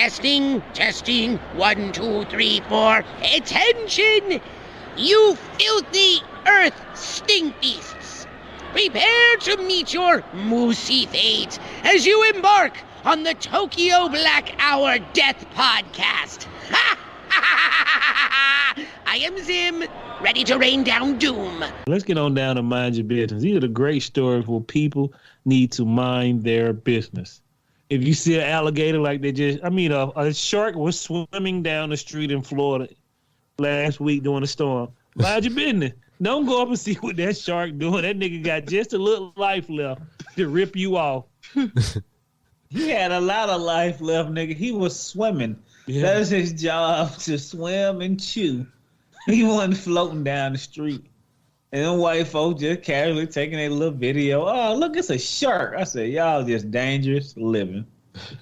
Testing, testing, 1, 2, 3, 4. Attention! You filthy earth stink beasts! Prepare to meet your moosey fate as you embark on the Tokyo Black Hour Death Podcast. I am Zim, ready to rain down doom. Let's get on down to mind your business. These are the great stories where people need to mind their business. If you see an alligator like a shark was swimming down the street in Florida last week during a storm, mind your business. Don't go up and see what that shark doing. That nigga got just a little life left to rip you off. He had a lot of life left, nigga. He was swimming. Yeah. That was his job, to swim and chew. He wasn't floating down the street. And them white folks just casually taking a little video. Oh, look, it's a shark. I said, y'all just dangerous living.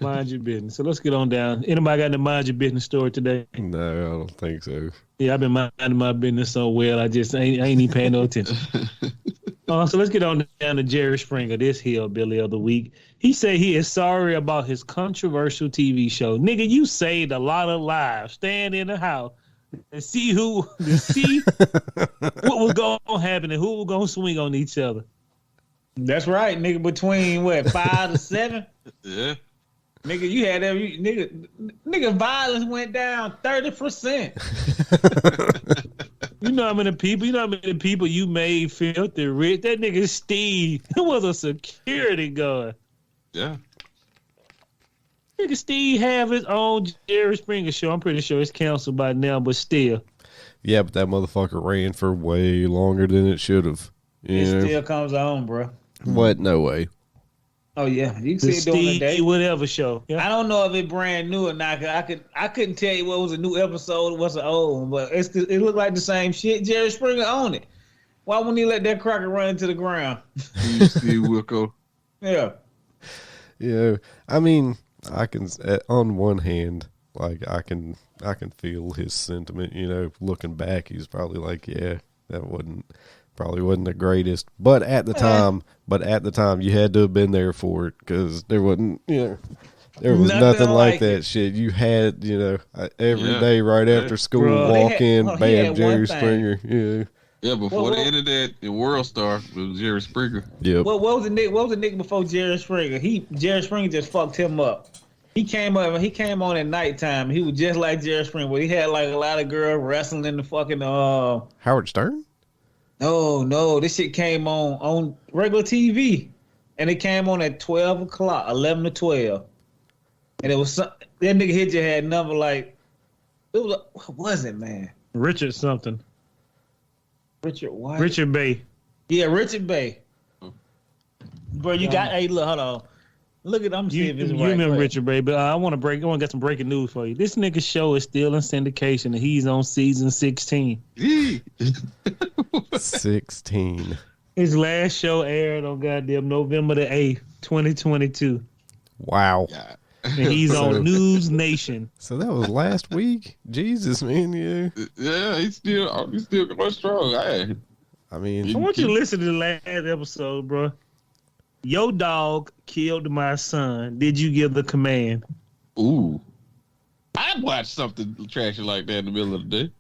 Mind your business. So let's get on down. Anybody got any mind your business story today? No, I don't think so. Yeah, I've been minding my business so well, I ain't even paying no attention. So let's get on down to Jerry Springer, this hillbilly of the week. He said he is sorry about his controversial TV show. Nigga, you saved a lot of lives. Stand in the house and see what was going to happen and who was going to swing on each other. That's right, nigga. Between 5 to 7? Yeah. Nigga, you had every nigga violence went down 30%. You know how many people you made filthy rich? That nigga Steve was a security guard. Yeah. Nigga Steve have his own Jerry Springer show. I'm pretty sure it's canceled by now, but still. Yeah, but that motherfucker ran for way longer than it should have. It still comes on, bro. What? No way. Oh yeah, you can see it during the day. Whatever show. Yeah. I don't know if it's brand new or not. I couldn't tell you what was a new episode, what's an old one, but it looked like the same shit. Jerry Springer owned it. Why wouldn't he let that cracker run into the ground? Steve Wilco. Yeah. Yeah, I mean, I can on one hand, like I can feel his sentiment. You know, looking back, he's probably like, yeah, that probably wasn't the greatest, but at the time, you had to have been there for it because there wasn't, there was nothing like that shit. You had, every day right after school, bam, Jerry Springer, yeah. Yeah, before the internet and World Star, it was Jerry Springer. Yeah. What was the nigga before Jerry Springer? Jerry Springer just fucked him up. He came on at nighttime. He was just like Jerry Springer, but he had like a lot of girls wrestling in the fucking Howard Stern? No, this shit came on regular TV, and it came on at 12 o'clock, 11 to 12, and it was that nigga hit your head number like it was. What was it, man? Richard something. Richard what? Richard Bay. Yeah, Richard Bay. Bro, you got look, hold on. Look at I'm seeing this right. You remember Richard Bay, but I want to get some breaking news for you. This nigga show is still in syndication, and he's on season 16. 16. His last show aired on goddamn November the 8th, 2022. Wow. Yeah. And he's on News Nation. So that was last week? Jesus, man, yeah. Yeah, he's still going strong. I mean, I want you to listen to the last episode, bro. Your dog killed my son. Did you give the command? Ooh. I'd watch something trashy like that in the middle of the day.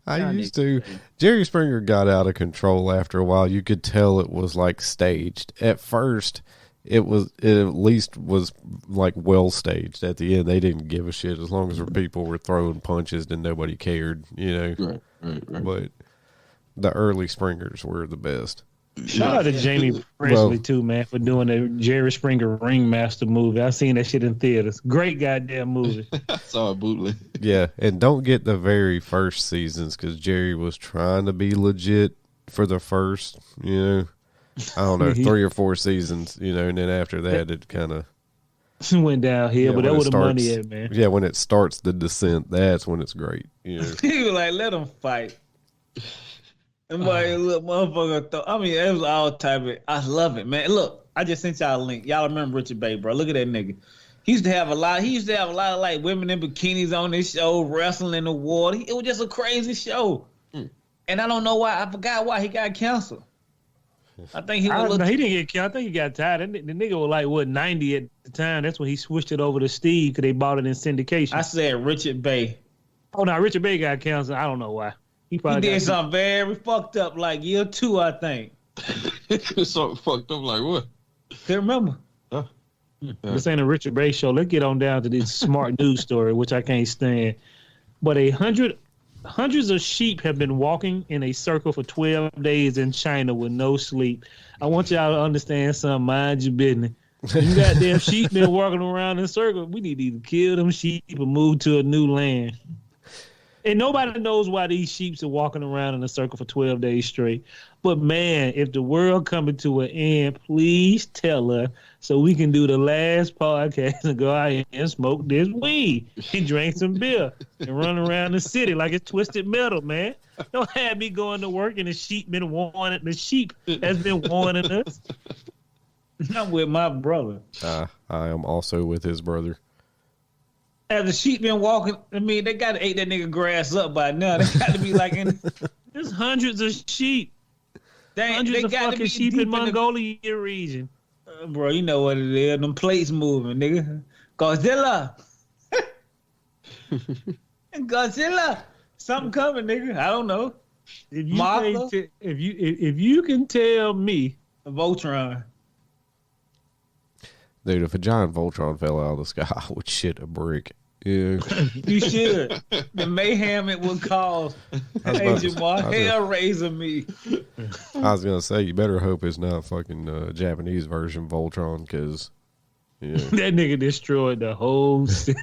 I used to. Jerry Springer got out of control after a while. You could tell it was like staged. At first, it at least was like well staged. At the end, they didn't give a shit as long as people were throwing punches and nobody cared, Right. But the early Springers were the best. Shout out to Jamie Presley too, man, for doing the Jerry Springer Ringmaster movie. I seen that shit in theaters. Great goddamn movie. I saw a bootleg. Yeah, and don't get the very first seasons because Jerry was trying to be legit for the first, I don't know, 3 or 4 seasons, and then after that it kind of went downhill. But that was the money at, man. Yeah, when it starts the descent, that's when it's great. He was like, let them fight. Little motherfucker. It was all type of. I love it, man. Look, I just sent y'all a link. Y'all remember Richard Bay, bro? Look at that nigga. He used to have a lot of like women in bikinis on this show, wrestling in the water. It was just a crazy show. And I don't know why. I forgot why he got canceled. I think he No, was. he didn't get killed. I think he got tired. The nigga was like, what, 90 at the time. That's when he switched it over to Steve because they bought it in syndication. I said Richard Bay. Oh, no, Richard Bay got canceled. I don't know why. He did something very fucked up like year 2, I think. Something fucked up like what? Can't remember. This ain't a Richard Bay show. Let's get on down to this smart news story, which I can't stand. But hundreds of sheep have been walking in a circle for 12 days in China with no sleep. I want y'all to understand something. Mind your business. You goddamn sheep been walking around in a circle. We need to either kill them sheep or move to a new land. And nobody knows why these sheep are walking around in a circle for 12 days straight. But man, if the world coming to an end, please tell us so we can do the last podcast and go out here and smoke this weed and drink some beer and run around the city like it's Twisted Metal, man. Don't have me going to work and the sheep has been warning us. I'm with my brother. I am also with his brother. As the sheep been walking, I mean, they got to eat that nigga grass up by now. They got to be like in. There's hundreds of sheep. Hundreds of fucking sheep in Mongolia region. Bro, you know what it is. Them plates moving, nigga. Godzilla. Godzilla. Something coming, nigga. I don't know. If you can tell me. Voltron. Dude, if a giant Voltron fell out of the sky, I would shit a brick. Yeah. You should. The mayhem it would cause. Agent Hellraiser me. I was going to say, you better hope it's not fucking Japanese version Voltron, because, yeah. That nigga destroyed the whole city.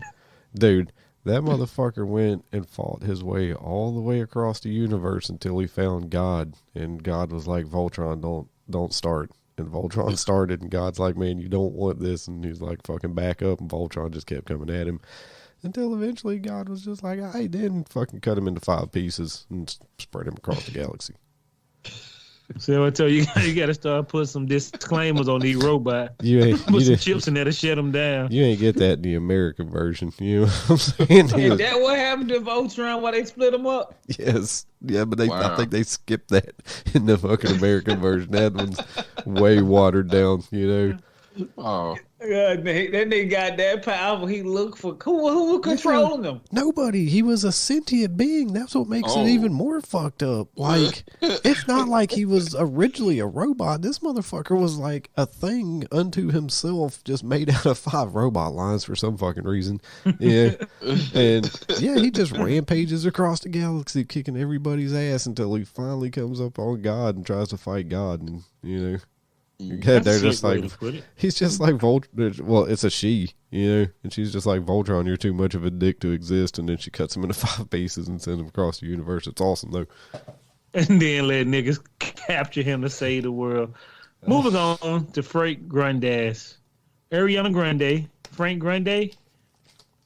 Dude, that motherfucker went and fought his way all the way across the universe until he found God, and God was like, Voltron, don't start. And Voltron started, and God's like, man, you don't want this. And he's like, fucking back up. And Voltron just kept coming at him until eventually God was just like, I didn't fucking cut him into 5 pieces and spread him across the galaxy. So I tell you, you got to start putting some disclaimers on these robots. Put some chips in there to shut them down. You ain't get that in the American version. You know what I'm saying? Is that what happened to Voltron while they split them up? Yes. Yeah, but I think they skipped that in the fucking American version. That one's way watered down, you know. Oh. That nigga got that powerful. He looked for who was controlling him? Nobody. He was a sentient being. That's what makes it even more fucked up. Like, it's not like he was originally a robot. This motherfucker was like a thing unto himself, just made out of 5 robot lines for some fucking reason. Yeah. And yeah, he just rampages across the galaxy, kicking everybody's ass until he finally comes up on God and tries to fight God. And, you know. Yeah, they're just like, he's just like Voltron. Well, it's a she, you know, and she's just like, Voltron, you're too much of a dick to exist. And then she cuts him into 5 pieces and sends him across the universe. It's awesome, though. And then let niggas capture him to save the world. Moving on to Frank Grandes. Ariana Grande, Frank Grande,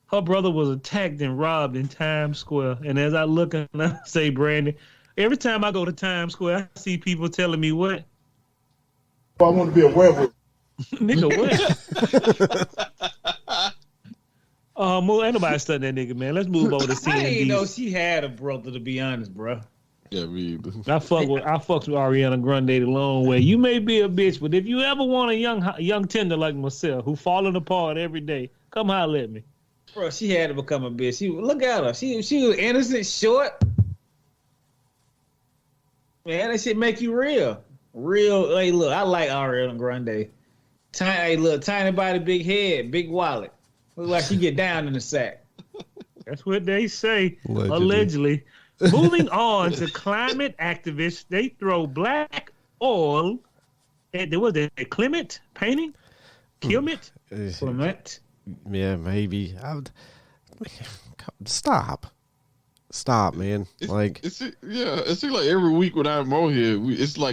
her brother was attacked and robbed in Times Square. And as I look and I say, Brandon, every time I go to Times Square, I see people telling me what? I want to be a werewolf. Nigga, what? Ain't nobody studying that nigga, man. Let's move over to CND. I didn't know she had a brother, to be honest, bro. Yeah, me either. I fucked with Ariana Grande the long way. You may be a bitch, but if you ever want a young tender like myself who falling apart every day, come holler at me. Bro, she had to become a bitch. Look at her. She was innocent, short. Man, that shit make you real. Real, hey, look, I like Ariana Grande. Tiny body, big head, big wallet. Look like she get down in the sack. That's what they say, allegedly. Moving on to climate activists, they throw black oil at a Clement painting? Clement? Clement? Yeah, maybe. Stop, man. Like, it seems like every week when I'm on here, it's the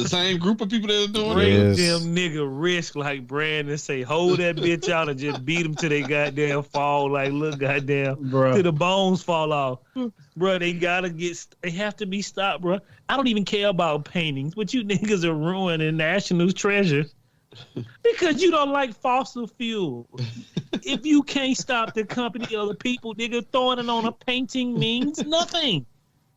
same group of people that are doing it. Them nigga risk like Brandon say, hold that bitch out and just beat them till they goddamn fall. Like, look, goddamn, till the bones fall off. Bro, they have to be stopped, bro. I don't even care about paintings, but you niggas are ruining national treasures. Because you don't like fossil fuel. If you can't stop the company of the people, nigga, throwing it on a painting means nothing.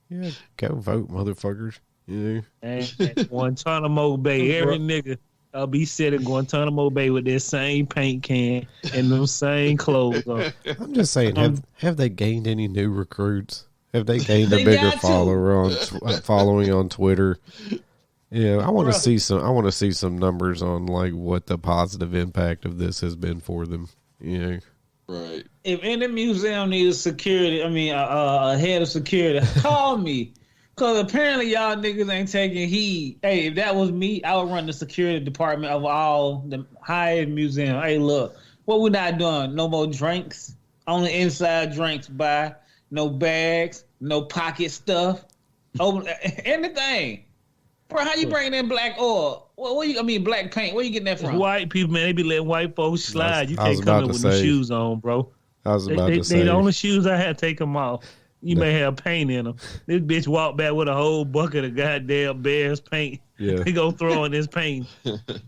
Yeah, go vote, motherfuckers. You And Guantanamo Bay, every nigga I'll be sitting in Guantanamo Bay with their same paint can and those same clothes on. I'm just saying, have they gained any new recruits? Have they gained a bigger following on Twitter? Yeah, I want to see some. I want to see some numbers on like what the positive impact of this has been for them. Yeah, Right. If any museum needs security, a head of security, call me. Because apparently y'all niggas ain't taking heed. Hey, if that was me, I would run the security department of all the high-end museum. Hey, look, what we not doing? No more drinks. Only inside drinks by. No bags. No pocket stuff. Open anything. Bro, how you bringing in black oil? Black paint. Where you getting that from? White people, man, they be letting white folks slide. You I was can't come in about with to no say. shoes on, bro. I was about to say. They the only shoes I had to take them off. You may have paint in them. This bitch walked back with a whole bucket of goddamn Bears paint. Yeah. They go throw in this paint.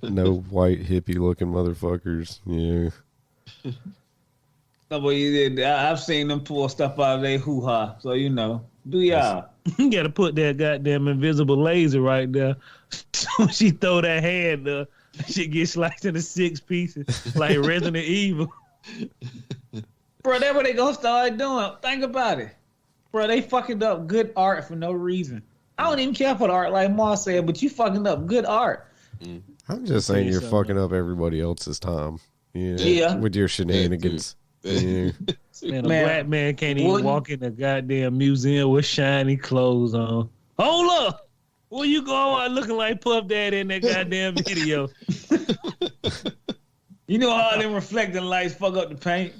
No white hippie looking motherfuckers. Yeah. No, but I've seen them pull stuff out of their hoo-ha. So, do y'all. You got to put that goddamn invisible laser right there. So she throw that hand up, she get sliced into 6 pieces like Resident Evil. Bro, that's what they gonna start doing. Think about it. Bro, they fucking up good art for no reason. I don't even care for the art like Ma said, but you fucking up good art. I'm just saying you're fucking up everybody else's time. Yeah. With your shenanigans. Yeah. Man, a black man can't even walk in a goddamn museum with shiny clothes on. Hold up! Where you going out looking like Puff Daddy in that goddamn video? You know how them reflecting lights fuck up the paint?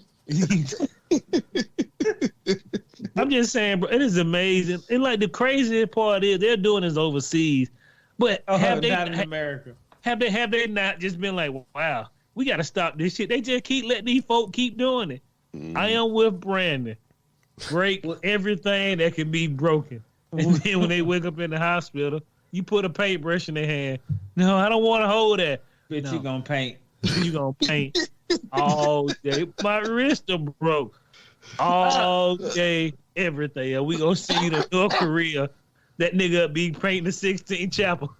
I'm just saying, bro, it is amazing. And like the craziest part is they're doing this overseas. But have they not in America? Have they not just been like, wow, we got to stop this shit? They just keep letting these folk keep doing it. I am with Brandon. Break everything that can be broken. And then when they wake up in the hospital, you put a paintbrush in their hand. No, I don't want to hold that. Bitch, no. you gonna paint. You gonna paint all day. My wrist are broke. All day, everything. And we gonna send you to North Korea. That nigga be painting the 16th chapel.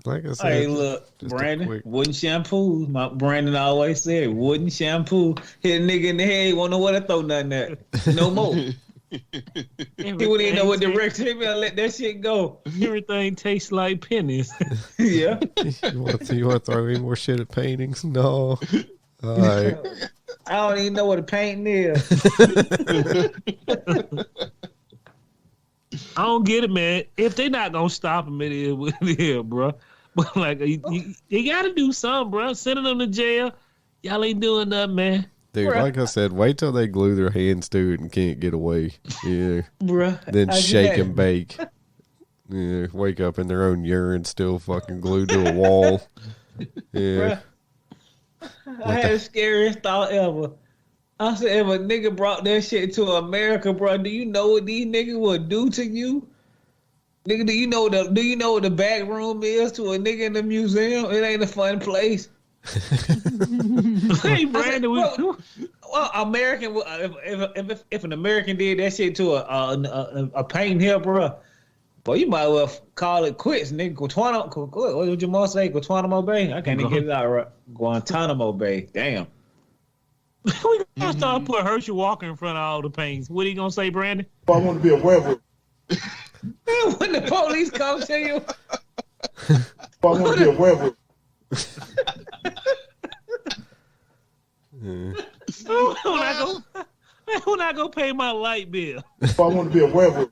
Like I said, hey, look, Brandon, wooden shampoo. Brandon always said, wooden shampoo. Hit a nigga in the head, won't know what to throw nothing at. No more. He wouldn't even know what direction. He gonna let that shit go. Everything tastes like pennies. Yeah. You want to throw any more shit at paintings? No. All right. I don't even know what a painting is. I don't get it, man. If they not gonna stop him, it is what it is, bro. But like, you gotta do something, bro. Sending them to jail. Y'all ain't doing nothing, man. Dude, Bruh. like I said, wait till they glue their hands to it and can't get away. Yeah. Bruh. Then shake and bake. Yeah. Wake up in their own urine still fucking glued to a wall. Yeah. Bruh. I had the scariest thought ever. I said, if a nigga brought that shit to America, bro, do you know what these niggas would do to you? Nigga, do you know what the back room is to a nigga in the museum? It ain't a fun place. Hey, Brandon, well, American. If an American did that shit to a painting here, bro, boy, you might well call it quits, nigga. What did your mom say? Guantanamo Bay? I can't even get it out right. Guantanamo Bay. Damn. We gonna start put Herschel Walker in front of all the paintings. What are you gonna say, Brandon? I want to be a werewolf. When the police come to you, I want to be a werewolf. When I go pay my light bill? I want to be a werewolf.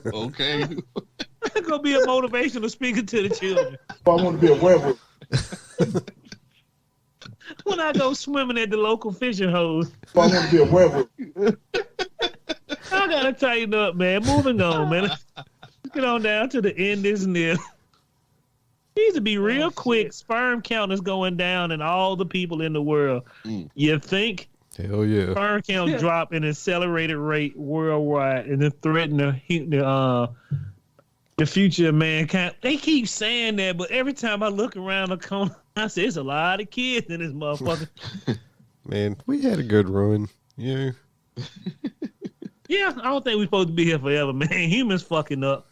Okay. It's gonna be a motivational speaker to the children. I want to be a werewolf. When I go swimming at the local fishing hole. I want to be a werewolf. I gotta tighten up, man. Moving on, man. Let's get on down to the end, isn't it? Needs to be real quick. Sperm count is going down in all the people in the world. You think? Hell yeah. Sperm count drop in an accelerated rate worldwide and then threaten the future of mankind. They keep saying that, but every time I look around the corner, I say, there's a lot of kids in this motherfucker. Man, we had a good run. Yeah. Yeah, Yeah, I don't think we're supposed to be here forever, man. Humans fucking up.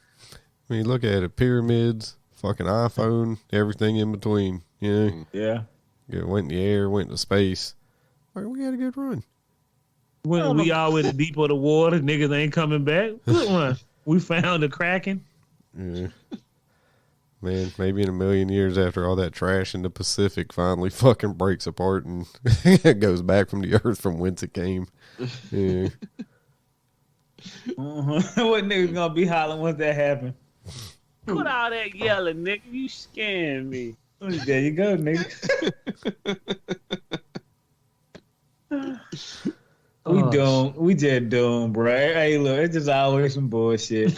When you look at it, pyramids, fucking iPhone, everything in between. You know? Yeah. It went in the air, went into space. Like, we had a good run. When we all in the deep of the water, niggas ain't coming back. Good one. We found the Kraken. Yeah. Man, maybe in a million years after all that trash in the Pacific finally fucking breaks apart and it goes back from the earth from whence it came. Yeah. What niggas gonna be hollering once that happen? Put all that yelling, nigga. You scaring me. There you go, nigga. We just doomed, bro. Hey, look, it's just always some bullshit.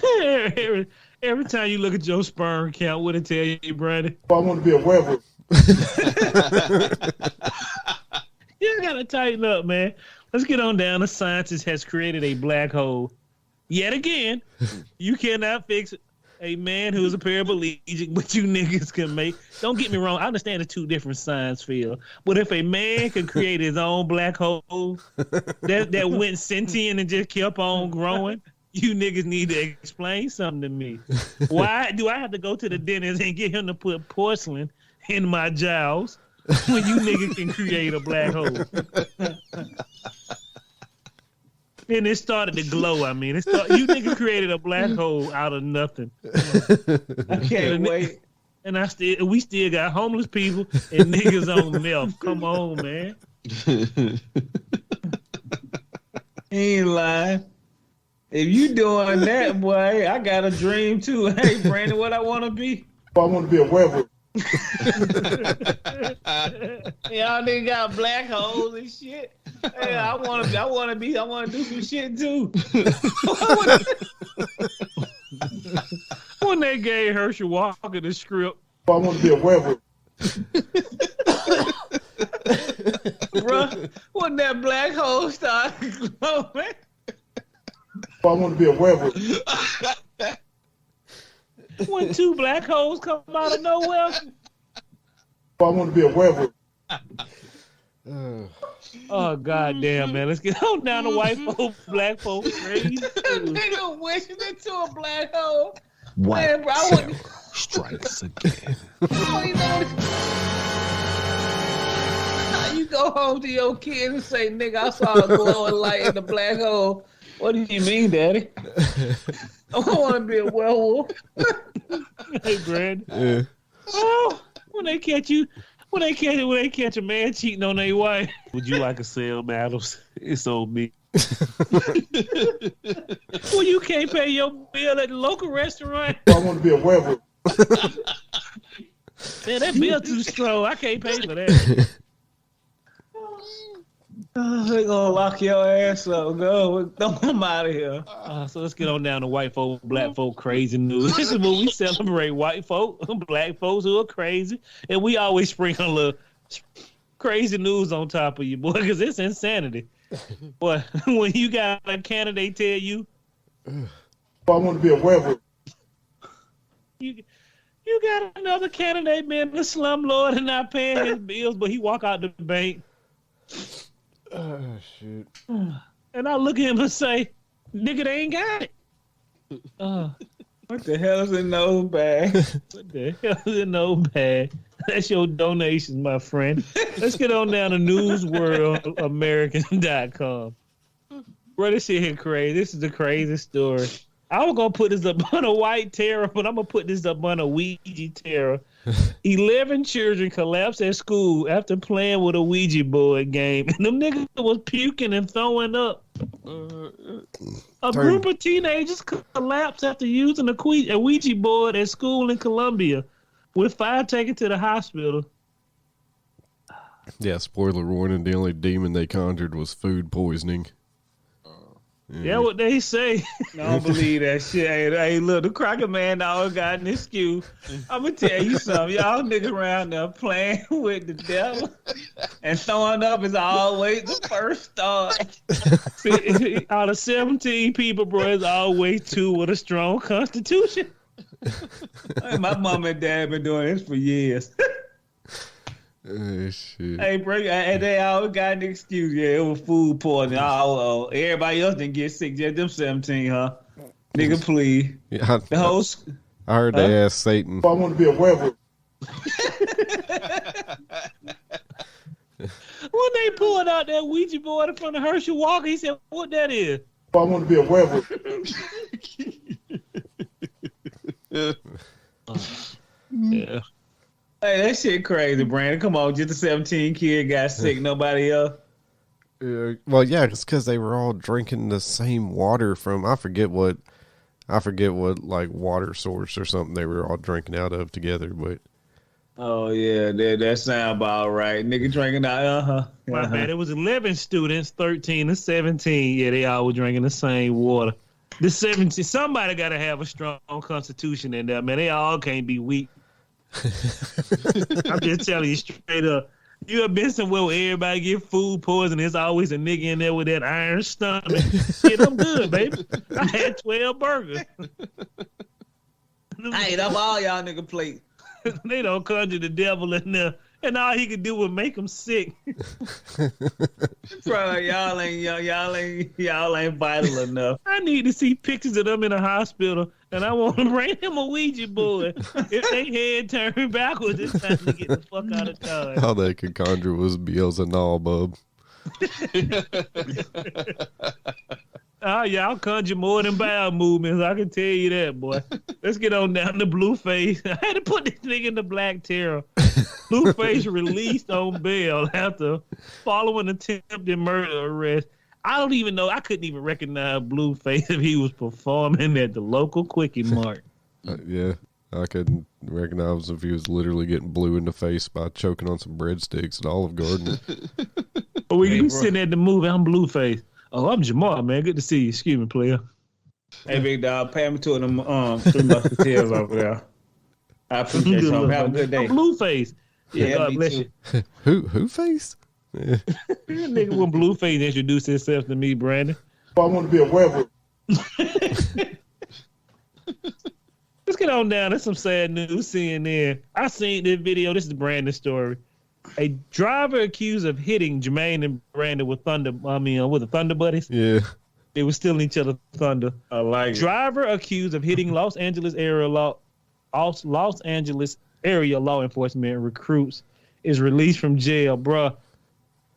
Every time you look at your sperm count, what it tell you, Brandon? I want to be a werewolf. You gotta tighten up, man. Let's get on down. The scientist has created a black hole. Yet again, you cannot fix a man who is a paraplegic, but you niggas can make. Don't get me wrong. I understand the two different science fields, but if a man can create his own black hole that went sentient and just kept on growing, you niggas need to explain something to me. Why do I have to go to the dentist and get him to put porcelain in my jowls when you niggas can create a black hole? And it started to glow. I mean, you niggas created a black hole out of nothing. I can't wait. And we still got homeless people and niggas on meth. Come on, man. He ain't lying. If you doing that, boy, I got a dream too. Hey, Brandon, what I want to be? I want to be a werewolf. Y'all niggas got black holes and shit. Hey, I want to do some shit too. When they gave Herschel Walker the script, I want to be a werewolf. Bruh, when that black hole started glowing. I want to be a werewolf. when two black holes come out of nowhere. I want to be a werewolf. Oh goddamn, man! Let's get on down to white folks, black folks. Nigga wishing into a black hole. White Man, bro, I terror wouldn't- strikes again. You go home to your kids and say, "Nigga, I saw a glowing light in the black hole." What do you mean, Daddy? I want to be a werewolf. Hey, Brad. Yeah. Oh, when they catch a man cheating on their wife, would you like to sell battles? It's on me. Well, you can't pay your bill at the local restaurant. I want to be a werewolf. Man, that bill too strong. I can't pay for that. They gonna lock your ass up. Go, I'm out of here. So let's get on down to white folk, black folk crazy news. This is when we celebrate white folk, black folks who are crazy, and we always sprinkle a little crazy news on top of you, boy, because it's insanity. But when you got a candidate tell you, I want to be a werewolf. you got another candidate, man, the slumlord and not paying his bills, but he walk out the bank. Oh, shit. And I look at him and say, nigga, they ain't got it. What the hell is in those bags? What the hell is in those bags? That's your donations, my friend. Let's get on down to newsworldamerican.com. Bro, this shit here crazy. This is the craziest story. I was going to put this up on a white terror, but I'm going to put this up on a Ouija terror. 11 children collapsed at school after playing with a Ouija board game. And them niggas was puking and throwing up. A group of teenagers collapsed after using a Ouija board at school in Colombia, with 5 taken to the hospital. Yeah, spoiler warning, the only demon they conjured was food poisoning. Yeah, what they say. I don't believe that shit. Hey, look, the Crocker man always got an excuse. I'm going to tell you something. Y'all niggas around there playing with the devil and throwing up is always the first thought. Out of 17 people, bro, there's always 2 with a strong constitution. Hey, my mom and dad been doing this for years. Shit. Hey, bro, they all got an excuse. Yeah, it was food poisoning. Oh, everybody else didn't get sick. Just them 17, huh? Nigga, please. Yeah, The whole. I heard they asked Satan. I want to be a werewolf. When they pulled out that Ouija board in front of Herschel Walker, he said, "What that is?" I want to be a werewolf. Yeah. Hey, that shit crazy, Brandon. Come on, just a 17 kid got sick. Nobody else. Well, yeah, it's because they were all drinking the same water from I forget what like water source or something they were all drinking out of together. But Oh yeah, that sound about right. Nigga drinking out. My bad. It was 11 students, 13 and 17. Yeah, they all were drinking the same water. The 17, somebody got to have a strong constitution in there, man. They all can't be weak. I'm just telling you straight up. You have been somewhere where everybody get food poisoning. There's always a nigga in there with that iron stomach. Shit, I'm good, baby. I had 12 burgers. I ate up all y'all nigga plate. They don't conjure the devil in there, and all he could do was make them sick. Bro, y'all ain't vital enough. I need to see pictures of them in a hospital, and I want to bring him a Ouija board. If they head turned backwards, it's time to get the fuck out of Dodge. all they could conjure was Beelzebub. Oh, y'all conjure more than bowel movements. I can tell you that, boy. Let's get on down to Blueface. I had to put this nigga in the Black Terror. Blueface released on bail after following attempted murder arrest. I don't even know. I couldn't even recognize Blueface if he was performing at the local Quickie Mart. Yeah, I couldn't recognize if he was literally getting blue in the face by choking on some breadsticks at Olive Garden. But we be sitting at the movie. I'm Blueface. Oh, I'm Jamal, man. Good to see you. Excuse me, player. Hey, big dog, pay me two of them 3 musketeers over there. I appreciate you. Have a good day. I'm Blueface. Yeah, God me bless too. you. Who face? Yeah. Nigga, when Blueface introduced himself to me, Brandon. I want to be a werewolf. Let's get on down. There's some sad news. CNN. I seen this video. This is Brandon's story. A driver accused of hitting Jermaine and Brandon with the Thunder Buddies. Yeah. They were stealing each other's thunder. I like it. Driver accused of hitting Los Angeles area law enforcement recruits is released from jail, bruh.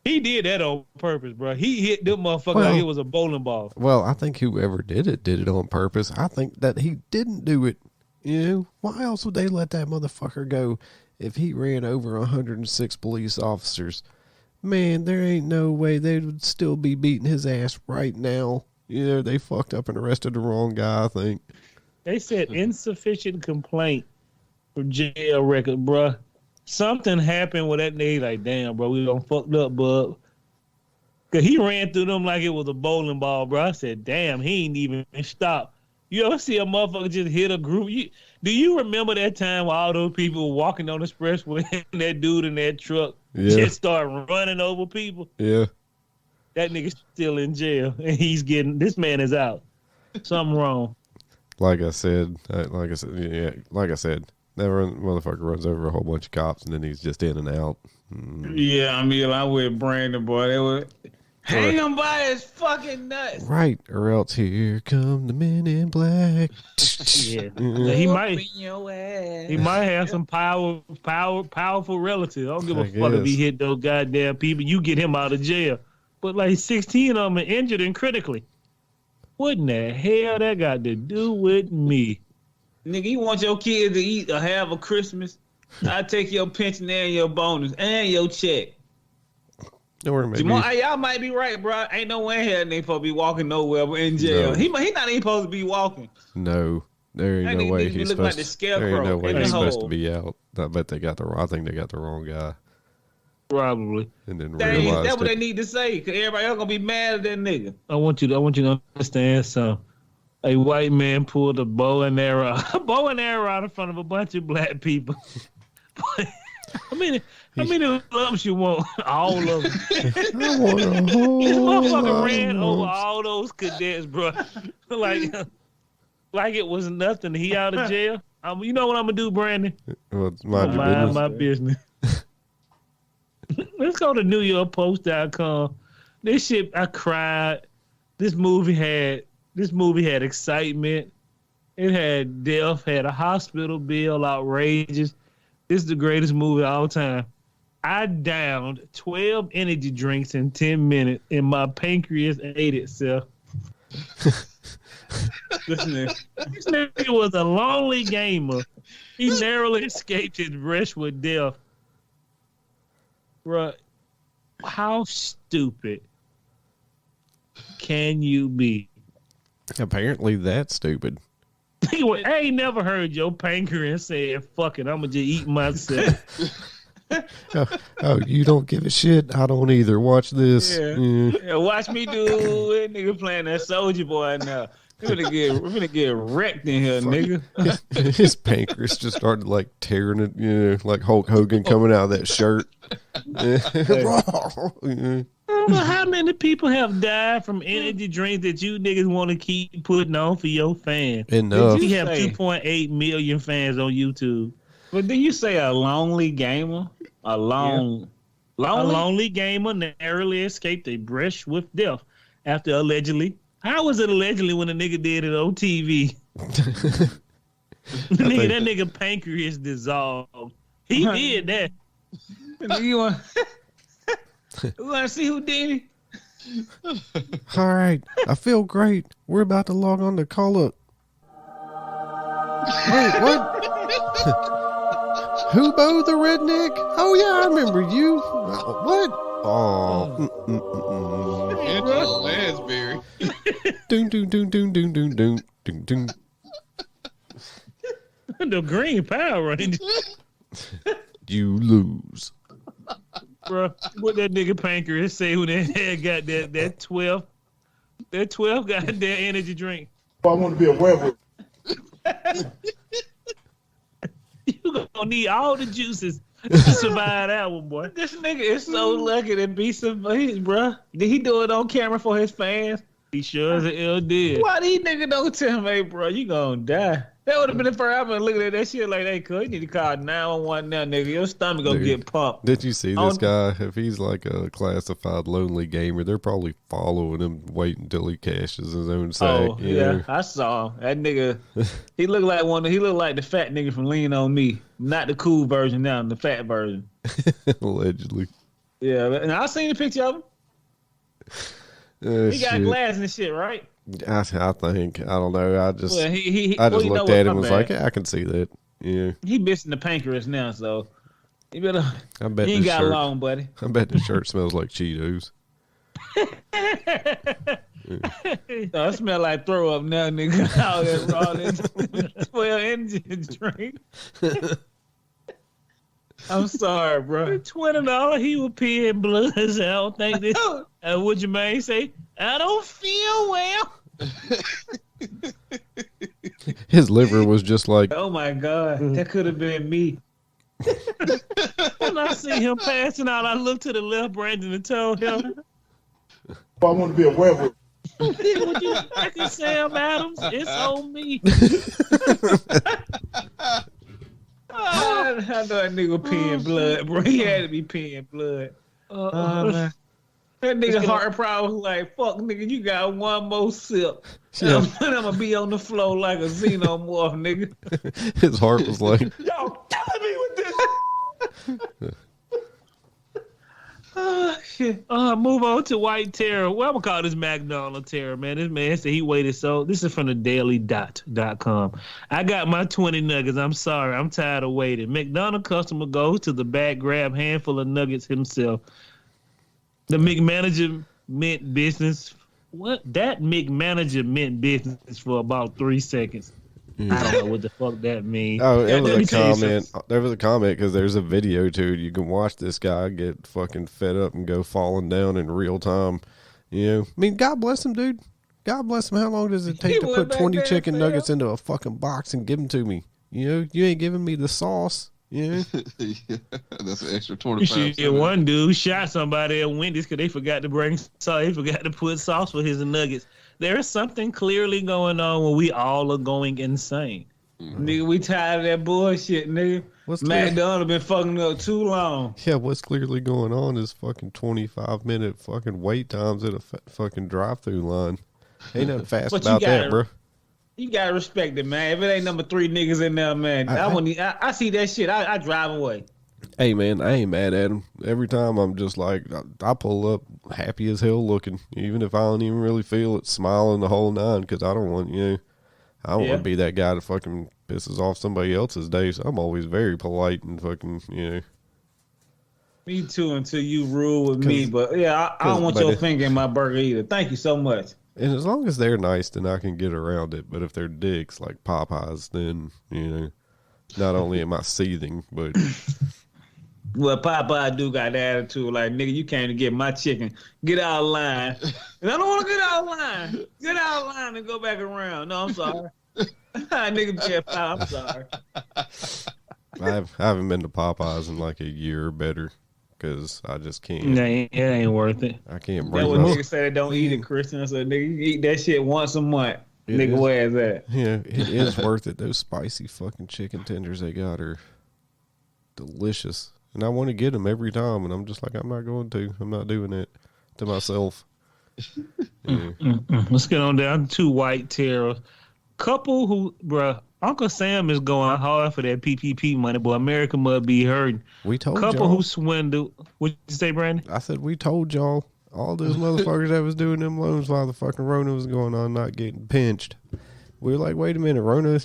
He did that on purpose, bruh. He hit them motherfucker like it was a bowling ball. Well, I think whoever did it on purpose. I think that he didn't do it. You know, why else would they let that motherfucker go if he ran over 106 police officers? Man, there ain't no way they would still be beating his ass right now. You know, they fucked up and arrested the wrong guy, I think. They said insufficient complaint for jail record, bruh. Something happened with that nigga. Like, damn, bro, we done fucked up, bub. Because he ran through them like it was a bowling ball, bro. I said, damn, he ain't even stopped. You ever see a motherfucker just hit a group? Do you remember that time while all those people were walking on the expressway and that dude in that truck just started running over people? Yeah. That nigga's still in jail, and this man is out. Something wrong. Like I said, that motherfucker runs over a whole bunch of cops, and then he's just in and out. Yeah, I mean, I'm with Brandon, boy. They were hang him by his fucking nuts. Right, or else here come the men in black. Yeah. He might have some powerful relatives. I don't give a fuck if he hit those goddamn people. You get him out of jail. But like 16 of them are injured and critically. What in the hell that got to do with me? Nigga, you want your kids to eat or have a Christmas? I take your pension and your bonus and your check. Or maybe y'all might be right, bro. Ain't no way here they supposed to be walking nowhere but in jail. No. He not even supposed to be walking. No, there ain't no way he's supposed. Like the scarecrow. There ain't no way he's supposed to be out. I bet they got I think they got the wrong guy. Probably. And then that's what they need to say, because everybody else gonna be mad at that nigga. I want you to understand something. A white man pulled a bow and arrow out in front of a bunch of black people. How many lumps you want? All of them. I want a whole This motherfucker ran over all those cadets, bro. like it was nothing. He out of jail. You know what I'm gonna do, Brandon? Well, mind my business. Let's go to NewYorkPost.com. This shit, I cried. This movie had excitement. It had death, had a hospital bill, outrageous. This is the greatest movie of all time. I downed 12 energy drinks in 10 minutes, and my pancreas ate itself. This nigga was a lonely gamer. He narrowly escaped his brush with death. Bruh, how stupid can you be? Apparently that's stupid. I ain't never heard your pancreas say, fuck it, I'm going to just eat myself. Oh, you don't give a shit? I don't either. Watch this. Yeah, watch me do it. Nigga playing that Soldier Boy now. We're gonna get wrecked in here, nigga. His pancreas just started like tearing it, like Hulk Hogan coming out of that shirt. I don't know how many people have died from energy drinks that you niggas want to keep putting on for your fans. Enough. We have 2.8 million fans on YouTube. But then you say a lonely gamer? A lonely gamer narrowly escaped a brush with death after allegedly. How was it allegedly when a nigga did it on TV? That nigga pancreas dissolved. He did that. You want to see who did it? All right, I feel great. We're about to log on to call up. Wait, what? Hubo the redneck? Oh yeah, I remember you. What? Oh. Angela Lansbury. Doon doon doon doon doon doon doon doon doon. The Green Power Ranger. You lose. Bro, what that nigga pancreas say when that head got that 12 got that energy drink? I want to be a werewolf. You gonna need all the juices to survive that one, boy. This nigga is so lucky to be somebody, bro. Did he do it on camera for his fans? He sure as hell did. Why these niggas don't tell me, hey, bro, you gonna die? That would have been the first. I've been looking at that shit like, hey, cuz, you need to call 911 now, nigga. Your stomach gonna get pumped. Did you see this guy? If he's like a classified lonely gamer, they're probably following him, waiting until he cashes his own sack. Oh, yeah, I saw him. That nigga, he looked like he looked like the fat nigga from Lean On Me. Not the cool version now, the fat version. Allegedly. Yeah, and I seen the picture of him. He got glasses and shit, right? I think. I don't know. I just well, looked at him and was like, yeah, I can see that. Yeah. He missing the pancreas now, so you better. I bet you ain't got long, buddy. I bet the shirt smells like Cheetos. No, it smell like throw up now, nigga. All that raw, that 12 energy drink. I'm sorry, bro. $20, he was peeing blood. So I don't think this. Would your man say, I don't feel well? His liver was just like, oh my God, that could have been me. When I see him passing out, I looked to the left, Brandon, and told him, I want to be a werewolf. would you fucking Sam Adams? It's on me. I know that nigga peeing blood, bro. He had to be peeing blood. Man. That nigga heart probably was like, fuck, nigga, you got one more sip. Yeah. I'm gonna be on the floor like a xenomorph, nigga. His heart was like, Y'all killing me with this. Oh, shit. Move on to White Terror. Well, I'm gonna call this McDonald Terror, man. This man said he waited so. This is from the daily.com. I got my 20 nuggets. I'm sorry. I'm tired of waiting. McDonald customer goes to the back, grab handful of nuggets himself. The McManager meant business. What? That McManager meant business for about 3 seconds. I don't know what the fuck that means. Oh, it was a comment. There was a comment because there's a video too. You can watch this guy get fucking fed up and go falling down in real time. You know, I mean, God bless him, dude. God bless him. How long does it take to put 20 chicken nuggets into a fucking box and give them to me? You know, you ain't giving me the sauce. Yeah, that's an extra 25. Shit, one dude shot somebody at Wendy's because they forgot to bring sauce. He forgot to put sauce for his nuggets. There is something clearly going on when we all are going insane. Nigga, we tired of that bullshit, nigga. McDonald's been fucking up too long. Yeah, what's clearly going on is fucking 25-minute fucking wait times at a fucking drive-through line. Ain't nothing fast about that, bro. You gotta respect it, man. If it ain't number 3 niggas in there, man, I see that shit. I drive away. Hey, man, I ain't mad at him. Every time I'm just like, I pull up happy as hell looking, even if I don't even really feel it, smiling the whole nine, because I don't want, I don't want to be that guy that fucking pisses off somebody else's day. So I'm always very polite and fucking, Me too, until you rule with me. But yeah, I don't want your finger in my burger either. Thank you so much. And as long as they're nice, then I can get around it. But if they're dicks like Popeyes, then, not only am I seething, but... Well, Popeye do got the attitude like, nigga, you came to get my chicken. Get out of line. And I don't want to get out of line. Get out of line and go back around. No, I'm sorry. Nigga, Jeff, I'm sorry. I haven't been to Popeyes in like a year or better because I just can't. Nah, it ain't worth it. I can't bring myself. That's what niggas say they don't eat it, Christian. I said, nigga, you eat that shit once a month. Nigga, where is that? Yeah, it is worth it. Those spicy fucking chicken tenders they got are delicious. And I want to get them every time, and I'm just like, I'm not going to. I'm not doing it to myself. Yeah. Let's get on down to white terror. Couple who, bruh, Uncle Sam is going hard for that PPP money, boy. America must be hurting. We told Couple y'all. Who swindled. What'd you say, Brandon? I said we told y'all. All those motherfuckers that was doing them loans while the fucking Rona was going on, not getting pinched. We were like, wait a minute, Rona,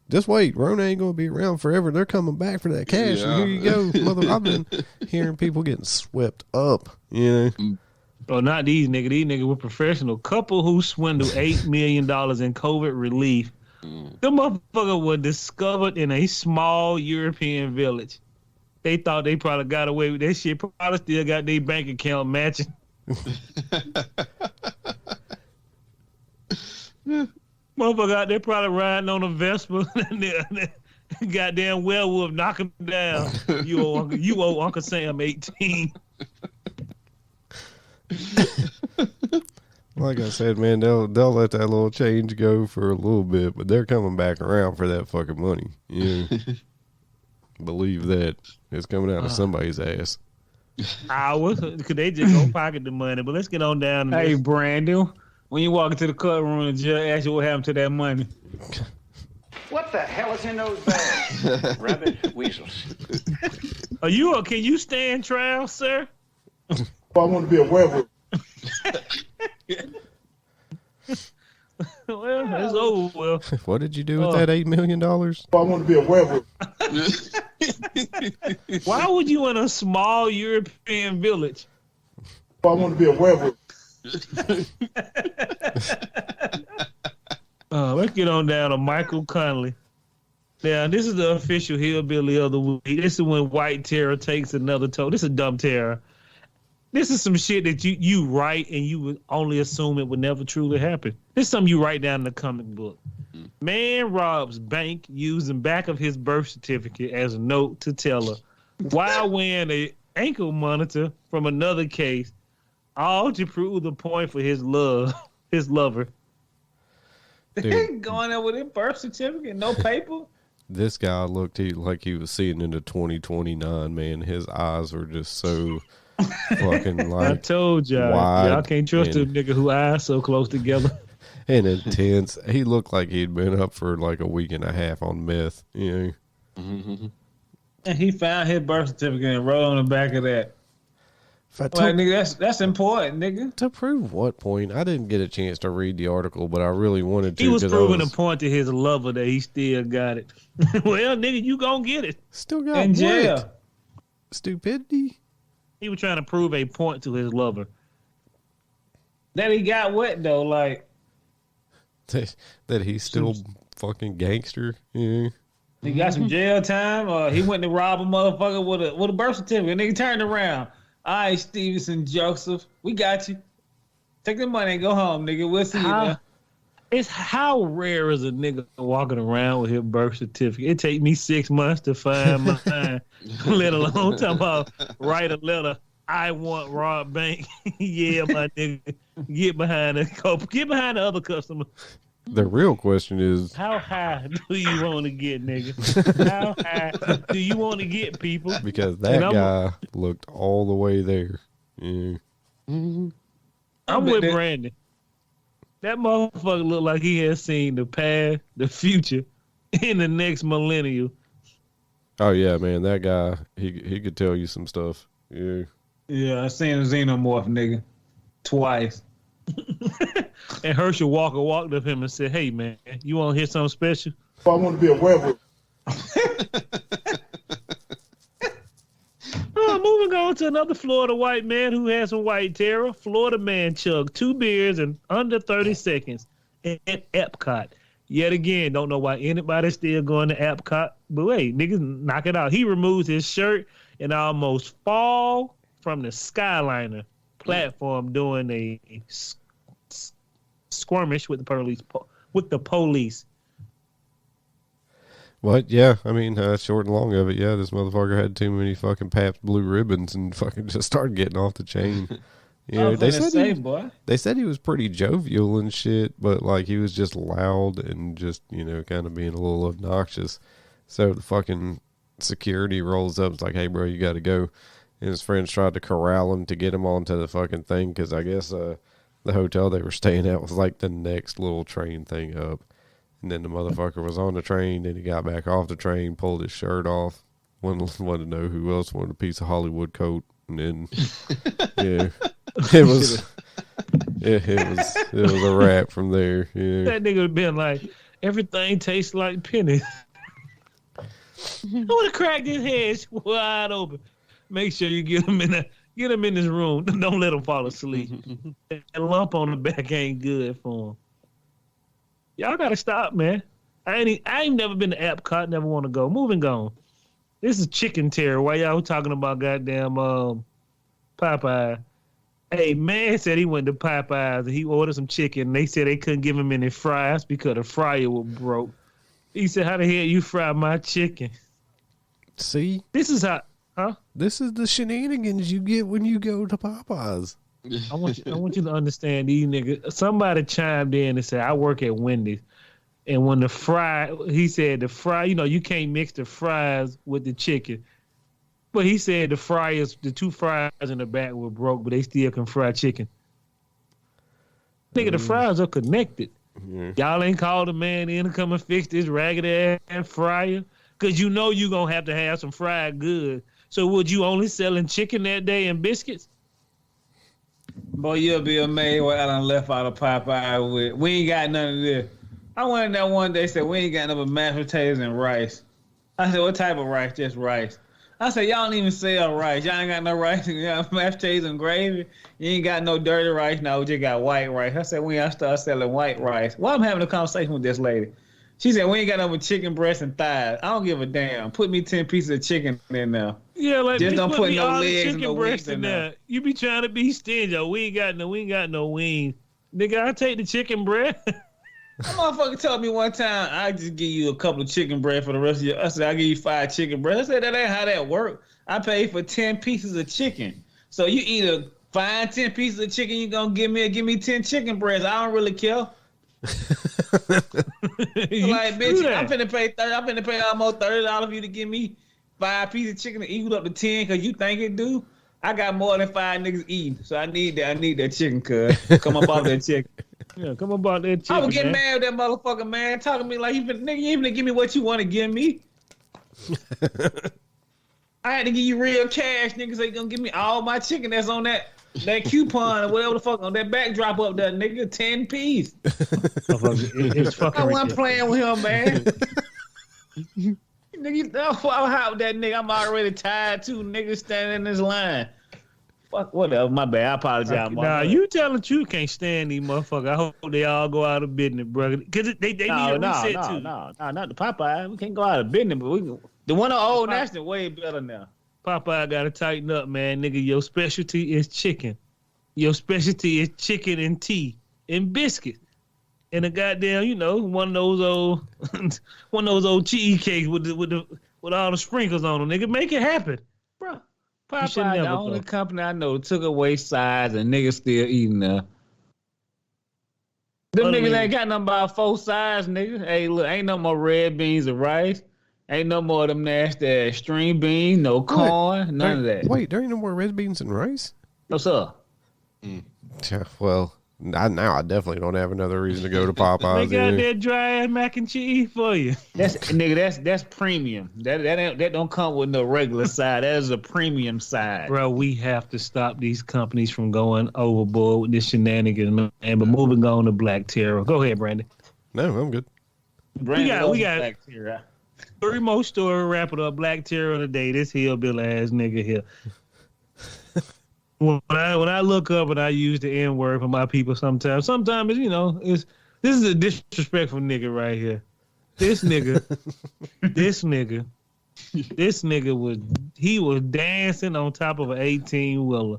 just wait. Rona ain't going to be around forever. They're coming back for that cash. Yeah. And here you go. I've been hearing people getting swept up, Oh, not these niggas. These niggas were professional. Couple who swindled $8 million in COVID relief. The motherfucker was discovered in a small European village. They thought they probably got away with that shit. Probably still got their bank account matching. Motherfucker out there probably riding on a Vespa and the goddamn werewolf knock him down. You owe Uncle Sam 18. Like I said, man, they'll let that little change go for a little bit, but they're coming back around for that fucking money. Believe that. It's coming out of somebody's ass. Ours, because they just gonna pocket the money. But let's get on down. Hey, Brandon, when you walk into the courtroom and the judge asks you what happened to that money. What the hell is in those bags? Rabbit weasels. Can you stand trial, sir? I want to be a werewolf. Well, it's over. Well, what did you do with that $8 million? I want to be a werewolf. Why would you in a small European village? I want to be a werewolf. Let's get on down to Michael Connolly. Now, this is the official hillbilly of the week. This is when white terror takes another toll. This is dumb terror. This is some shit that you write and you would only assume it would never truly happen. This is something you write down in the comic book. Man robs bank using back of his birth certificate as a note to teller while wearing an ankle monitor from another case, all to prove the point for his lover. Dude, Going there with his birth certificate, no paper. This guy looked like he was seeing into 2029, man. His eyes were just so fucking like I told y'all can't trust a nigga who eyes so close together. And intense. He looked like he'd been up for like a week and a half on meth, And he found his birth certificate and wrote on the back of that. Nigga, that's important, nigga. To prove what point? I didn't get a chance to read the article, but I really wanted to. He was proving a point to his lover that he still got it. Well, nigga, you gonna get it. Still got in jail. What? Stupidity. He was trying to prove a point to his lover. That he got what though? Like that he's still fucking gangster. Yeah. He got some jail time. He went to rob a motherfucker with a birth certificate. Nigga turned around. All right, Stevenson Joseph, we got you. Take the money and go home, nigga. We'll see you now. It's how rare is a nigga walking around with his birth certificate? It take me 6 months to find mine, let alone talking about write a letter. I want rob bank. Yeah, my nigga. Get behind the other customer. The real question is, how high do you want to get, nigga? How high do you want to get, people? because that guy looked all the way there. Yeah. I'm with Brandon. That motherfucker looked like he has seen the past, the future, in the next millennium. Oh yeah, man, that guy, he could tell you some stuff. Yeah. Yeah, I seen a xenomorph nigga twice. And Herschel Walker walked up him and said, "Hey man, you want to hear something special?" I want to be a werewolf. Moving on to another Florida white man who has some white terror. Florida man chugged 2 beers in under 30 seconds at Epcot. Yet again, don't know why anybody's still going to Epcot. But wait, niggas, knock it out. He removes his shirt and almost fall from the Skyliner platform doing a skirmish with the police. What? Yeah, I mean, short and long of it, yeah, this motherfucker had too many fucking Pabst Blue Ribbons and fucking just started getting off the chain. You know, they said he was pretty jovial and shit, but like he was just loud and just, you know, kind of being a little obnoxious. So the fucking security rolls up, it's like, "Hey, bro, you got to go." And his friends tried to corral him to get him onto the fucking thing because I guess the hotel they were staying at was like the next little train thing up. And then the motherfucker was on the train, and he got back off the train, pulled his shirt off, wanted to know who else wanted a piece of Hollywood coat, and then yeah, it was a wrap from there. Yeah. That nigga would have been like, "Everything tastes like pennies." I would have cracked his head wide open. Make sure you get him in this room. Don't let him fall asleep. That lump on the back ain't good for him. Y'all gotta stop, man. I ain't never been to Epcot, never want to go. Moving on. This is chicken terror. Why y'all talking about goddamn Popeye? Hey, man said he went to Popeyes and he ordered some chicken. And they said they couldn't give him any fries because the fryer was broke. He said, "How the hell you fry my chicken?" See? This is how, huh? This is the shenanigans you get when you go to Popeyes. I want you to understand these niggas. Somebody chimed in and said, "I work at Wendy's." And when he said the fry, you know, you can't mix the fries with the chicken. But he said the 2 fries in the back were broke, but they still can fry chicken. Nigga, the fries are connected. Mm-hmm. Y'all ain't called a man in to come and fix this ragged ass fryer? Because you know you going to have some fried goods. So would you only selling chicken that day and biscuits? Boy, you'll be amazed what I done left out of Popeye with. We ain't got none of this. I went in there one day, said, "We ain't got nothing but mashed potatoes and rice." I said, "What type of rice?" "Just rice." I said, "Y'all don't even sell rice. Y'all ain't got no rice. You got mashed potatoes and gravy. You ain't got no dirty rice. No, we just got white rice." I said, "When y'all start selling white rice?" Well, I'm having a conversation with this lady. She said, "We ain't got no chicken breast and thighs." I don't give a damn. Put me 10 pieces of chicken in there. Yeah, like just don't put no legs chicken and no breast wings in there. You be trying to be stingy. We ain't got no wings. Nigga, I take the chicken breast. A motherfucker told me one time, "I just give you a couple of chicken breast for the rest of your." I said, "I give you 5 chicken breast." I said, "That ain't how that work. I paid for 10 pieces of chicken. So you either find 10 pieces of chicken, you gonna give me 10 chicken breasts. I don't really care." Like, bitch, I'm finna pay $30. I'm finna pay almost $30 for you to give me 5 pieces of chicken to equal up to 10 because you think it do. I got more than 5 niggas eating, so I need that chicken, cuz. Come up off that chicken. Yeah, come about that chicken. I was getting mad with that motherfucker, man, talking to me like, "Nigga, you ain't finna give me what you want to give me." I had to give you real cash, nigga, so you gonna give me all my chicken that's on that coupon or whatever the fuck on that backdrop up there, nigga, 10 piece. It's fucking. I wasn't playing with him, man. Nigga, you know how that nigga? I'm already tired too. Nigga standing in this line. Fuck, whatever. My bad. I apologize. Nah, you telling the truth, can't stand these motherfuckers. I hope they all go out of business, bro. Because they need a reset too. No, not the Popeye. We can't go out of business, but the one on Old National way better now. Popeye got to tighten up, man. Nigga, your specialty is chicken. Your specialty is chicken and tea and biscuits. And a goddamn, you know, one of those old cheesecakes with all the sprinkles on them. Nigga, make it happen. Bro, Popeye, the only company I know took away sides and niggas still eating there. Them niggas ain't got nothing but 4 sides, nigga. Hey, look, ain't no more red beans or rice. Ain't no more of them nasty string beans, no corn, none of that. Wait, there ain't no more red beans and rice? What's up? Yeah, well, now I definitely don't have another reason to go to Popeyes. They got that dry ass mac and cheese for you. That's premium. That don't come with no regular side. That is a premium side. Bro, we have to stop these companies from going overboard with this shenanigans, and but moving on to Black Terror. Go ahead, Brandon. No, I'm good. We got Black Terror. 3 more stories. Wrap it up. Black Terror of the day. This hillbilly ass nigga here. When I look up and I use the N word for my people, sometimes this is a disrespectful nigga right here. This nigga was dancing on top of an 18-wheeler.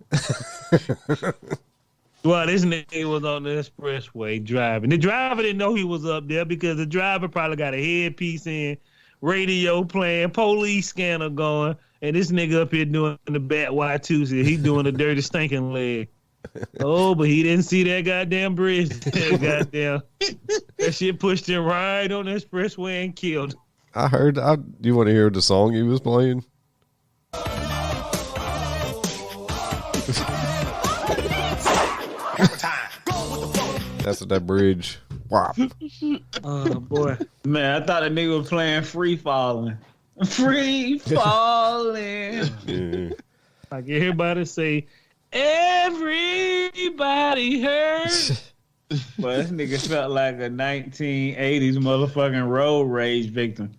Well, this nigga was on the expressway driving. The driver didn't know he was up there because the driver probably got a headpiece in, radio playing, police scanner going, and this nigga up here doing the bat Y2. He doing the dirty stinking leg. Oh, but he didn't see that goddamn bridge. That shit pushed him right on the expressway and killed him. I heard. You want to hear the song he was playing? That's at that bridge. Wow. Oh boy, man! I thought the nigga was playing Free Falling. Free Falling. Yeah. Like everybody say, everybody hurt. But this nigga felt like a 1980s motherfucking road rage victim.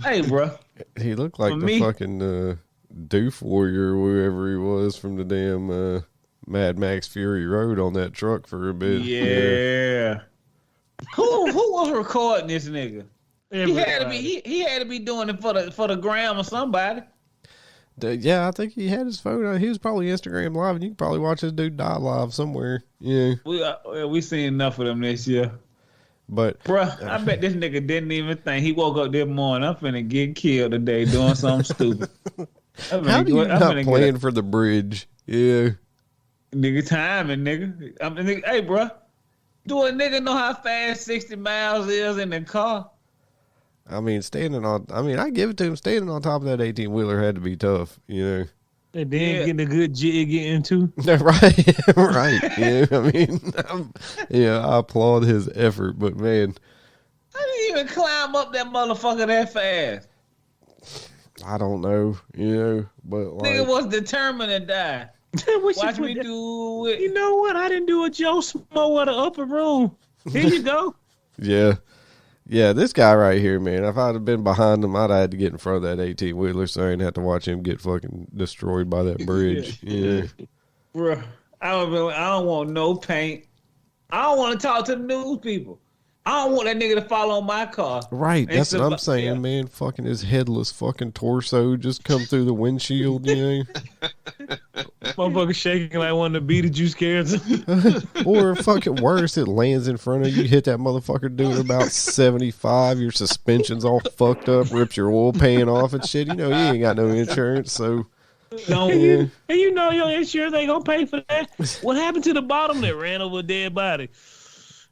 Hey, bro. He looked like fucking Doof Warrior, whoever he was from the damn Mad Max Fury Road on that truck for a bit. Yeah. Who was recording this nigga? Everybody. He had to be doing it for the gram or somebody. Yeah, I think he had his phone. He was probably Instagram live, and you can probably watch this dude die live somewhere. Yeah, we seen enough of them this year. But bruh, I bet this nigga didn't even think he woke up this morning. I'm finna get killed today doing something stupid. How do you not plan for the bridge? Yeah, nigga timing, nigga. Hey, bruh, do a nigga know how fast 60 miles is in the car? I mean, I give it to him. Standing on top of that 18-wheeler had to be tough, you know. And then getting a good jig into. Right, right. Yeah, I mean, I applaud his effort, but man, I didn't even climb up that motherfucker that fast. I don't know, but like, nigga was determined to die. Watch me do it. You know what? I didn't do a Joe Smo at the upper room. Here you go. Yeah. Yeah, this guy right here, man, if I'd have been behind him, I'd have had to get in front of that 18-wheeler so I didn't have to watch him get fucking destroyed by that bridge. Yeah. Bruh, I don't want no paint. I don't want to talk to the news people. I don't want that nigga to follow on my car. Right, that's what I'm saying, man. Fucking his headless fucking torso just come through the windshield, Motherfucker shaking like one of the Beetlejuice characters. Or fucking worse, it lands in front of you, hit that motherfucker doing about 75, your suspension's all fucked up, rips your oil pan off and shit. You ain't got no insurance, so... And you know your insurance ain't gonna pay for that. What happened to the bottom that ran over a dead body?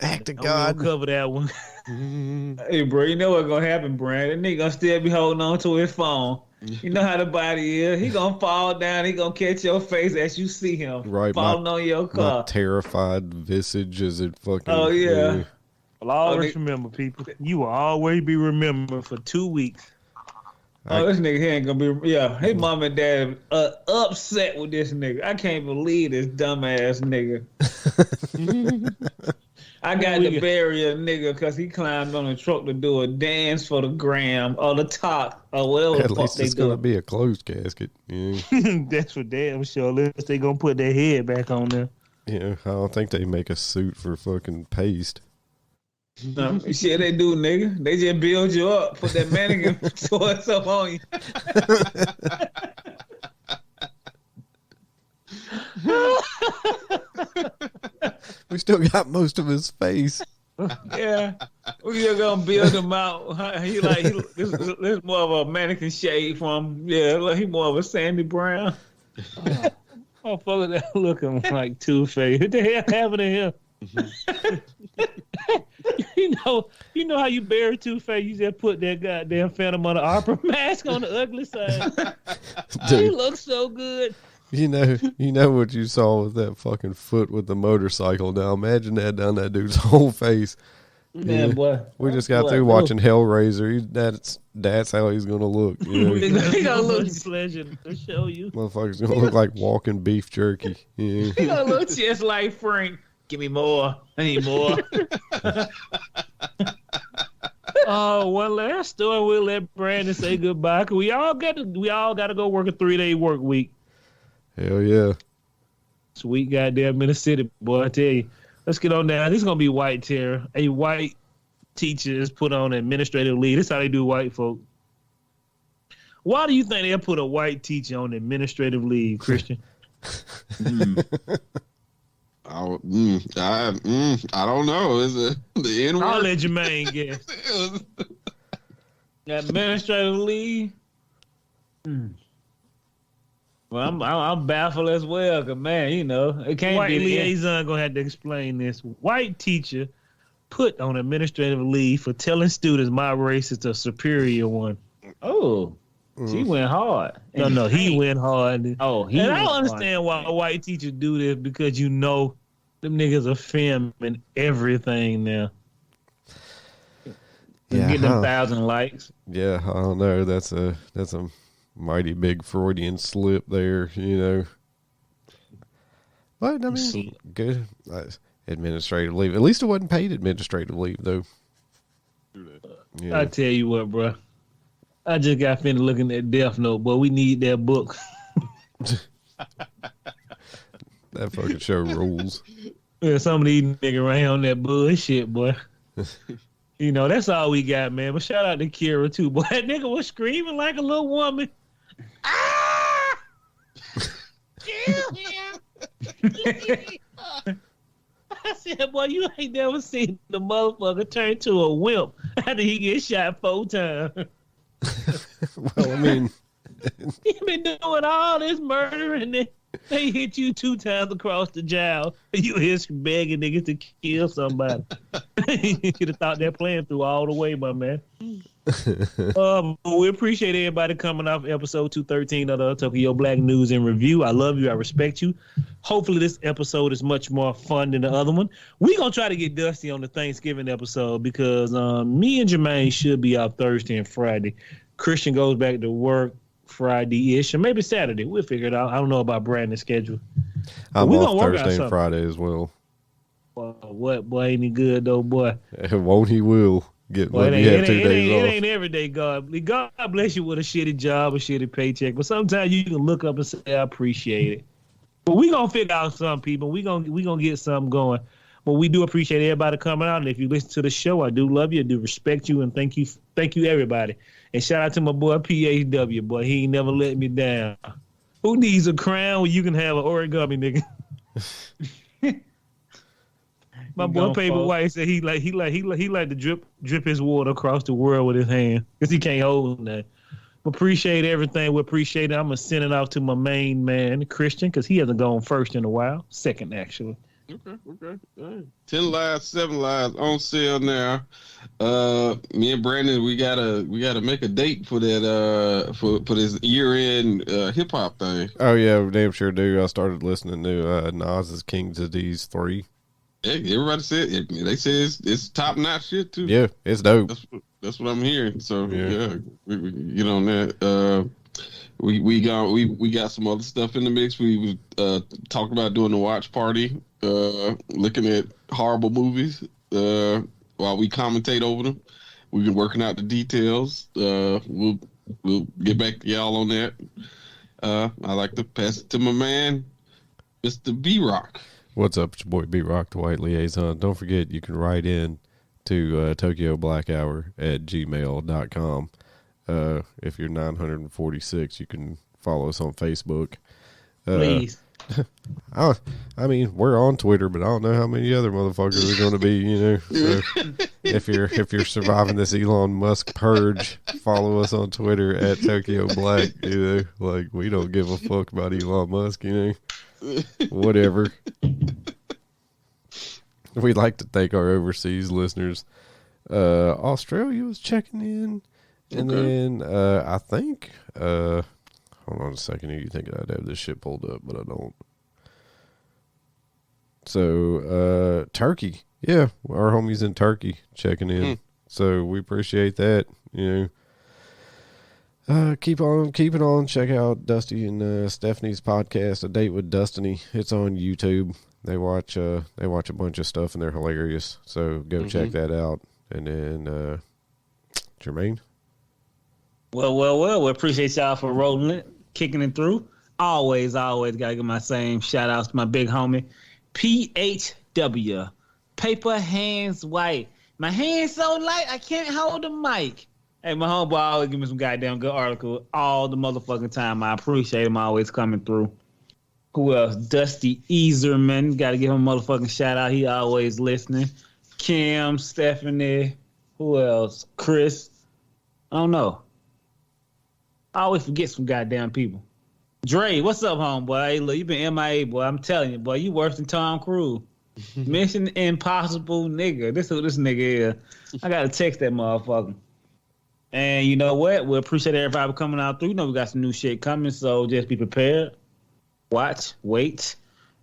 Act of God. Cover that one. Hey, bro, you know what's gonna happen, Brandon? That nigga gonna still be holding on to his phone. You know how the body is. He gonna fall down. He gonna catch your face as you see him falling on your car. My terrified visage as it fucking... Oh, yeah. Well, always remember, people. You will always be remembered for 2 weeks. This nigga here ain't gonna be... Yeah, his mom and dad upset with this nigga. I can't believe this dumbass nigga. I got to bury a nigga because he climbed on a truck to do a dance for the gram or the top or whatever At the fuck least they it's do. going to be a closed casket. Yeah. That's for damn sure. Unless they going to put their head back on there. Yeah, I don't think they make a suit for fucking paste. No, shit they do, nigga. They just build you up, put that mannequin toys up on you. We still got most of his face. Yeah, we just gonna build him out. This more of a mannequin shade from he more of a Sandy Brown. Oh, fuck that looking like Two-Face. What the hell happened to him? You know how you bury Two-Face? You just put that goddamn Phantom on the Opera mask on the ugly side. Dude, He looks so good. you know what you saw with that fucking foot with the motorcycle. Now imagine that down that dude's whole face. Man, boy. We just got through watching Hellraiser. That's how he's gonna look. You know? He gonna look pleasure to show you. Motherfucker's gonna look like walking beef jerky. Yeah. He gonna look just like Frank. Give me more. I need more. Oh, one last story. We'll let Brandon say goodbye. Cause we all got to go work a 3-day work week. Hell yeah. Sweet goddamn Mississippi, boy. I tell you. Let's get on down. This is gonna be white terror. A white teacher is put on administrative leave. This is how they do white folk. Why do you think they'll put a white teacher on administrative leave, Christian? I don't know. Is it the N word? I'll let Jermaine guess. Administrative leave. Well, I'm baffled as well, cause man, it can't White be liaison gonna have to explain this. White teacher put on administrative leave for telling students my race is the superior one. Oh, she went hard. No, he went hard. Oh, and I don't understand why white teachers do this because them niggas are filming everything now. Yeah, get them 1,000 likes. Yeah, I don't know. That's a mighty big Freudian slip there, But I mean, good administrative leave. At least it wasn't paid administrative leave, though. I tell you what, bro. I just got finished looking at Death Note, boy. We need that book. That fucking show rules. Yeah, some of these niggas around that bullshit, boy. That's all we got, man. But shout out to Kira, too, boy. That nigga was screaming like a little woman. Ah! Kill him! I said, boy, you ain't never seen the motherfucker turn to a wimp after he gets shot 4 times. Well, I mean, he been doing all this murder and then they hit you 2 times across the jowl. You here begging niggas to kill somebody. You should have thought that plan through all the way, my man. We appreciate everybody coming off episode 213 of the Tokyo Black News and Review. I love you. I respect you. Hopefully this episode is much more fun than the other one. We're going to try to get Dusty on the Thanksgiving episode because me and Jermaine should be out Thursday and Friday. Christian goes back to work Friday-ish, or maybe Saturday. We'll figure it out. I don't know about Brandon's schedule. I'm off Thursday and Friday as well. What, boy? Ain't he good, though, boy? Won't he will. Let me have 2 days off. It ain't every day, God. God bless you with a shitty job, a shitty paycheck. But sometimes you can look up and say, I appreciate it. But we going to figure out some people. We gonna get something going. But we do appreciate everybody coming out. And if you listen to the show, I do love you. I do respect you. And thank you, everybody. And shout out to my boy, PHW, boy. He ain't never let me down. Who needs a crown when you can have an origami, nigga? My boy Paper White said he like to drip his water across the world with his hand because he can't hold that. Appreciate everything. We appreciate it. I'm gonna send it off to my main man Christian because he hasn't gone first in a while. Second actually. Okay. All right. 10 lives, 7 lives on sale now. Me and Brandon, we gotta make a date for that for this year-end hip hop thing. Oh yeah, we damn sure do. I started listening to Nas's Kings of These 3. Hey, everybody said it. They say it's top notch shit too. Yeah, it's dope. That's what I'm hearing. So yeah, we get on that. We got some other stuff in the mix. We was talking about doing the watch party, looking at horrible movies while we commentate over them. We've been working out the details. We'll get back to y'all on that. I like to pass it to my man, Mr. B-Rock. What's up? It's your boy B-Rock, the White Liaison. Don't forget, you can write in to TokyoBlackHour@gmail.com. If you're 946, you can follow us on Facebook. Please. I mean, we're on Twitter, but I don't know how many other motherfuckers are going to be, So if you're surviving this Elon Musk purge, follow us on Twitter at Tokyo Black, Like, we don't give a fuck about Elon Musk, Whatever. we'd like to thank our overseas listeners. Australia was checking in. And then I think, hold on a second. You think I'd have this shit pulled up, but I don't. So, Turkey. Yeah, our homies in Turkey checking in. So we appreciate that. You know, keep on keeping on. Check out Dusty and Stephanie's podcast, A Date with Destiny. It's on YouTube. They watch a bunch of stuff and they're hilarious. So go check that out. And then Jermaine. Well. We appreciate y'all for rolling it, kicking it through. Always gotta give my same shout outs to my big homie, PHW. Paper hands white. My hands so light I can't hold the mic. Hey, my homeboy always give me some goddamn good article all the motherfucking time. I appreciate him always coming through. Who else? Dusty Easerman. Got to give him a motherfucking shout out. He always listening. Kim, Stephanie. Who else? Chris. I don't know. I always forget some goddamn people. Dre, what's up, homeboy? Hey, look, you been MIA, boy. I'm telling you, boy, you worse than Tom Cruise. Mission Impossible, nigga. This who this nigga is. I gotta text that motherfucker. And you know what? We appreciate everybody coming out through. You know we got some new shit coming, so just be prepared. Watch, wait.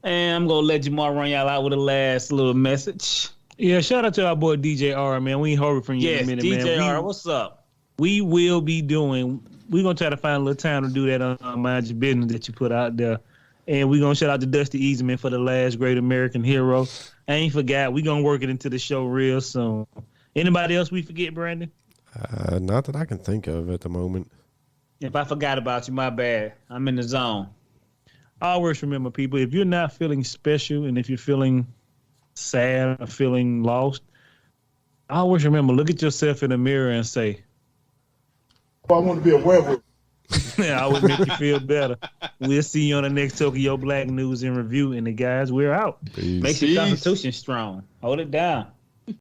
And I'm gonna let Jamar run y'all out with a last little message. Yeah, shout out to our boy DJ R, man. We ain't heard from you in a minute, man. DJ R, what's up? We're gonna try to find a little time to do that on Mind Your Business that you put out there. And we're going to shout out to Dusty Easeman for the last great American hero. I ain't forgot. We're going to work it into the show real soon. Anybody else we forget, Brandon? Not that I can think of at the moment. If I forgot about you, my bad. I'm in the zone. Always remember, people, if you're not feeling special and if you're feeling sad or feeling lost, always remember, look at yourself in the mirror and say, I want to be a werewolf. Yeah, I would make you feel better. We'll see you on the next Tokyo Black News and Review. And the guys, we're out. Peace. Make your Constitution strong. Hold it down.